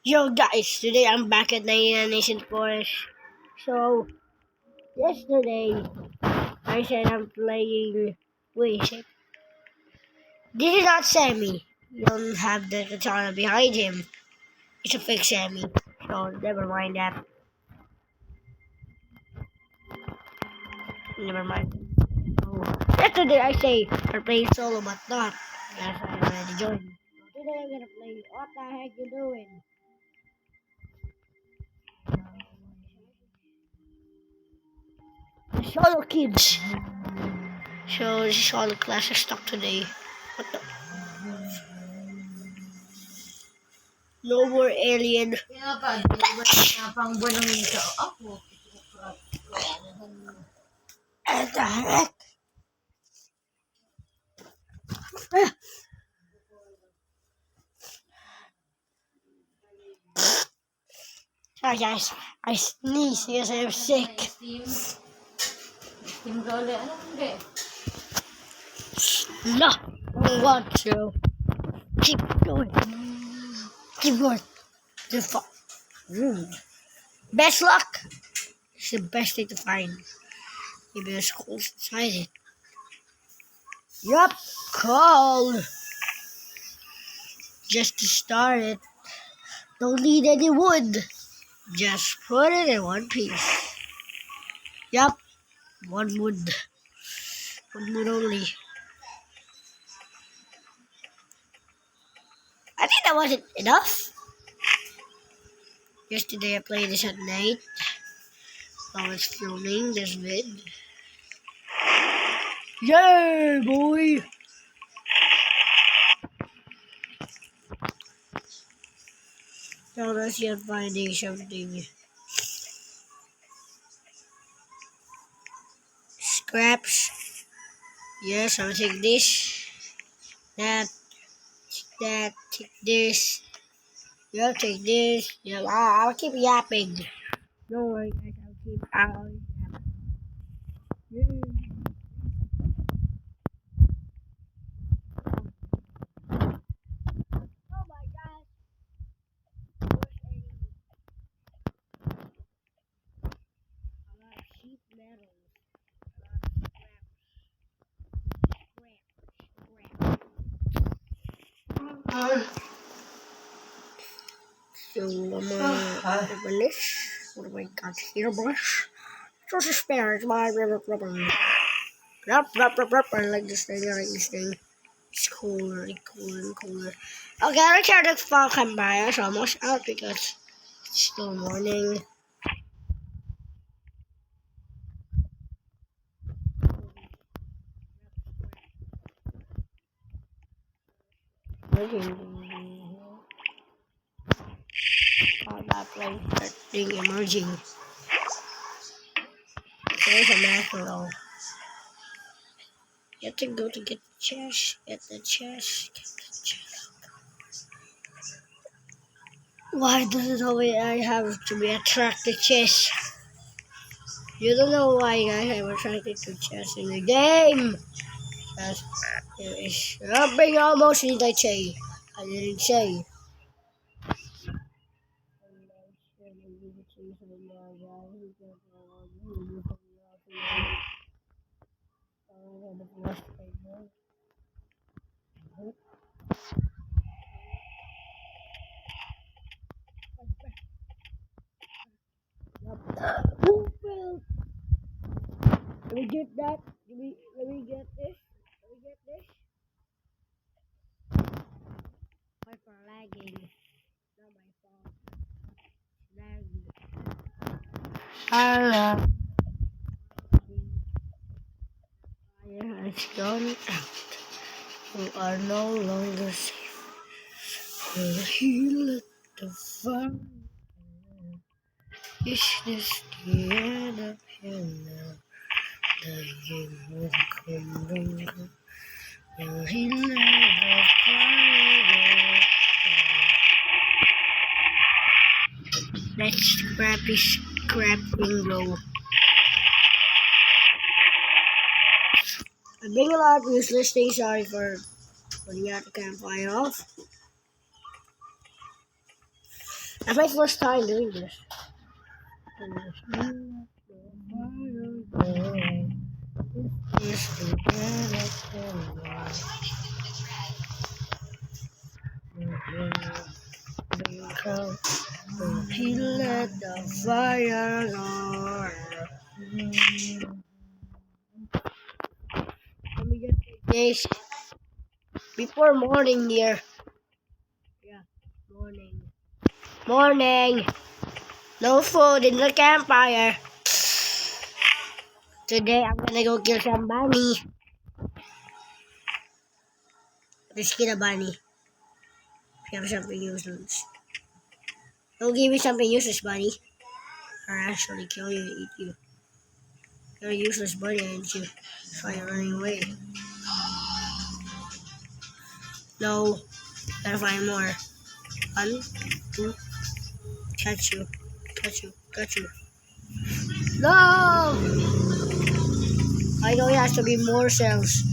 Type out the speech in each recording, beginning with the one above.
Yo guys, today I'm back at 99 Nation Forest. So, yesterday I said I'm playing. Wait a sec. This is not Sammy. You don't have the katana behind him. It's a fake Sammy. So, never mind that. Never mind. So, yesterday I say we're playing solo, but not. Yes, I already joined. So today I'm gonna play. What the heck you doing? The solo kids. So, this is all the classes stuck today. What the? No more alien. Pang bonito. Ako. What the heck? Sorry guys, I sneeze because I'm sick. Steam ka ulit. Ano hindi? No, I don't want to. Keep going. Keep going. The Best luck. It's the best thing to find. Maybe there's holes inside it. Yup, cold. Just to start it. Don't need any wood. Just put it in one piece. Yup, one wood. One wood only. I think that wasn't enough. Yesterday I played this at night. I was filming this vid. Yay, boy! Now let's get finding something. Scraps. Yes, I'll take this. That. Take this. You'll take this. Yeah, I'll keep yapping. Don't worry, guys. I'll Yay. Oh my god. A lot of sheep metals. A lot of scraps. So, I'm gonna open this. What do I got here, boys? Just a spare. It's my rubber. I like this thing. I like this thing. It's cooler and cooler and cooler. Okay, I'll try to fucking buy us almost out because it's still morning. Oh, that place, that thing emerging. There's a mackerel. You have to go to get the chest. Get the chest. Get the chest. Why does it always I have to be attracted chest? You don't know why guys I'm attracted to chest in the game. That's there is something almost did I say? I didn't say. Who will? Let me get that. Let me get this. Let me get this. My for lagging. Not my fault. Lagging. Hello. Fire has gone out. You are no longer safe. Will he let the fire? Is this the end of him now? The game will come. Will he let the fire? Let's scrap his scrap window. I'm being a lot of useless things. Sorry for putting out the campfire off. That's my first time doing this. He let the fire on. Let me just take this before morning here. Yeah, morning. Morning. No food in the campfire. Today I'm gonna go kill some bunny. Let's kill a bunny. If you have something useless. Don't give me something useless, bunny. Or I'll actually kill you and eat you. You're a useless bunny, aren't you? That's why you're running away. No. Gotta find more. 1, 2. Catch you. Catch you. Catch you. No! I know it has to be more cells.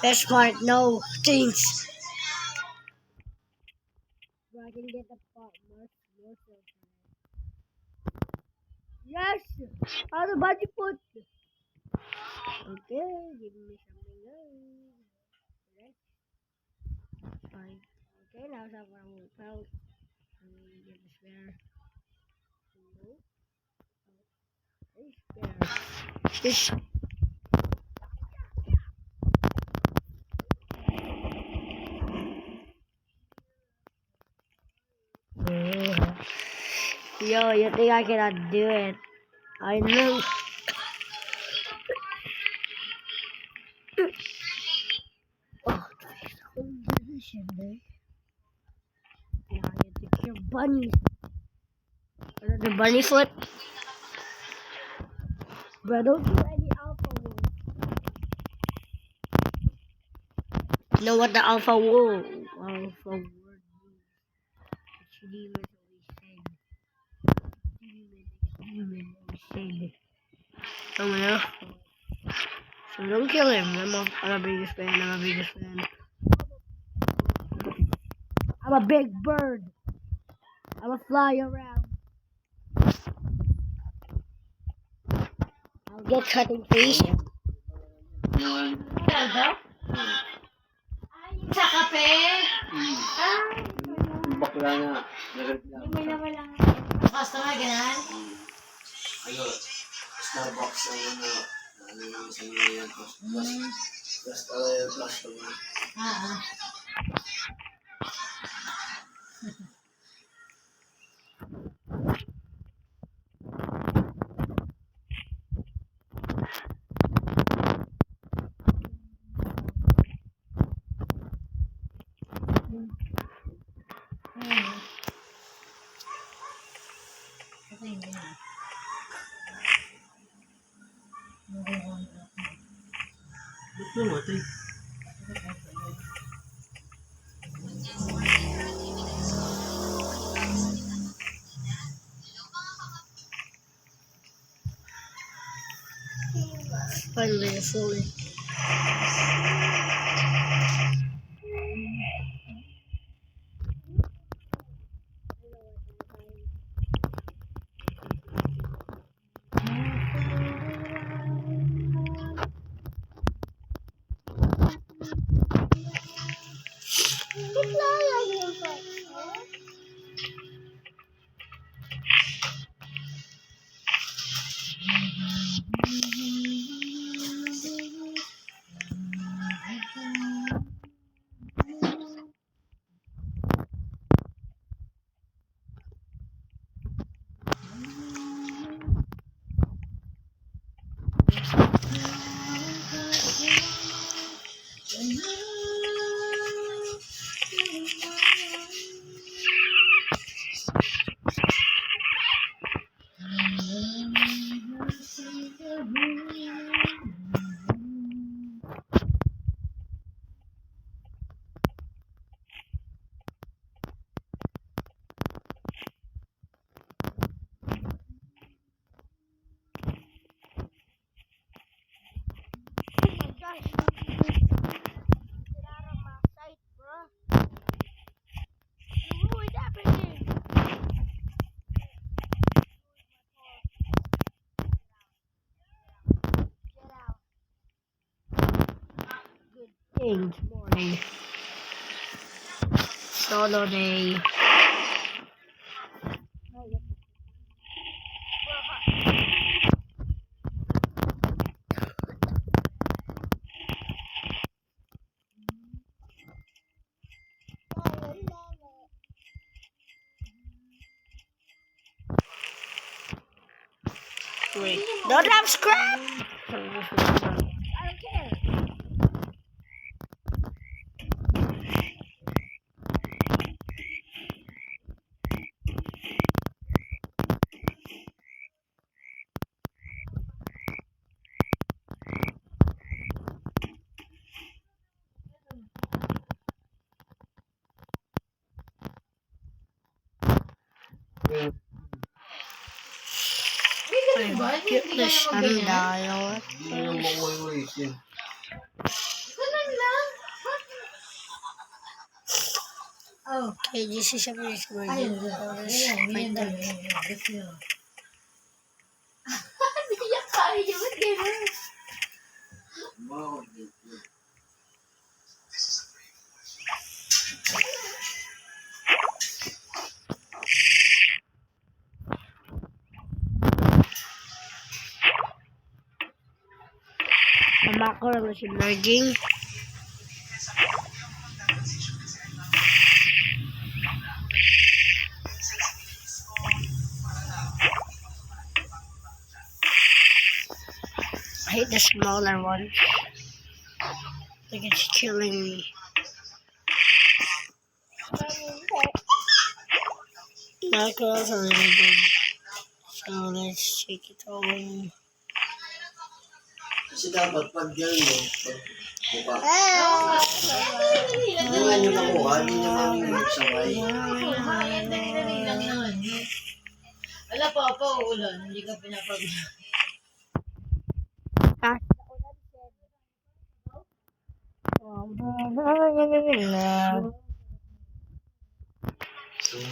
Best part, no things. So I can get the pot more cells. Yes! How the bunny food? Okay, give me something else. Fine. Okay, now it's our own pouch. Get the spare. No. Spare. This. Yo, you think I cannot do it? I know. Oh, now you have to kill bunnies. The bunny foot. But don't do any alpha wool. You know what the alpha wool? Alpha word means. It's demon always said. Oh yeah. So don't kill him. I'm a biggest fan. I'm a biggest fan. I'm a big bird. I'm a fly around. I'll get cutting fish. Ano? Ay, sa kape? Ay, Bakla na. hindi mo naman lang. Customer, ganun? Ano, Starbucks ang ano yung isang ngayon. Plus naman. Ah. Ba't namatay? Finally, fully. things. Morning. Solo day. Wait, don't have scrap! I don't care. May ganun ba? Hindi Get ka the naman ganyan. sundial. Hindi na makuha yun. Ganun lang. Oh. Okay, this is a place where Ayun. you Ganyan. Ganyan daw. Gusto nyo. Hindi niya kaya. Ba't ganun? Bakit? Mama ko naman si Merging. I hate the smaller ones. Like it's killing me. That girl's a really good. So let's take it away. Kasi dapat pag gano'n mo, pag buka. Dali Hindi nga nyo nakuha, hindi naman yung magsabay. dali lang naman. Wala pa pa ulan. Hindi ka pinapag...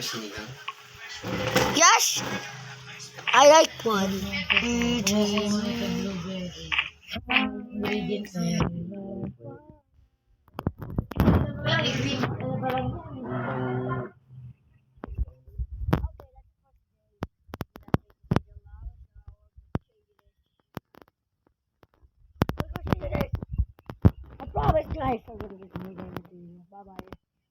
Sinigang. Yes! I like one. Ingredient na yan. Walang ingredient. Ano pa lang yan? I promise guys I'm gonna get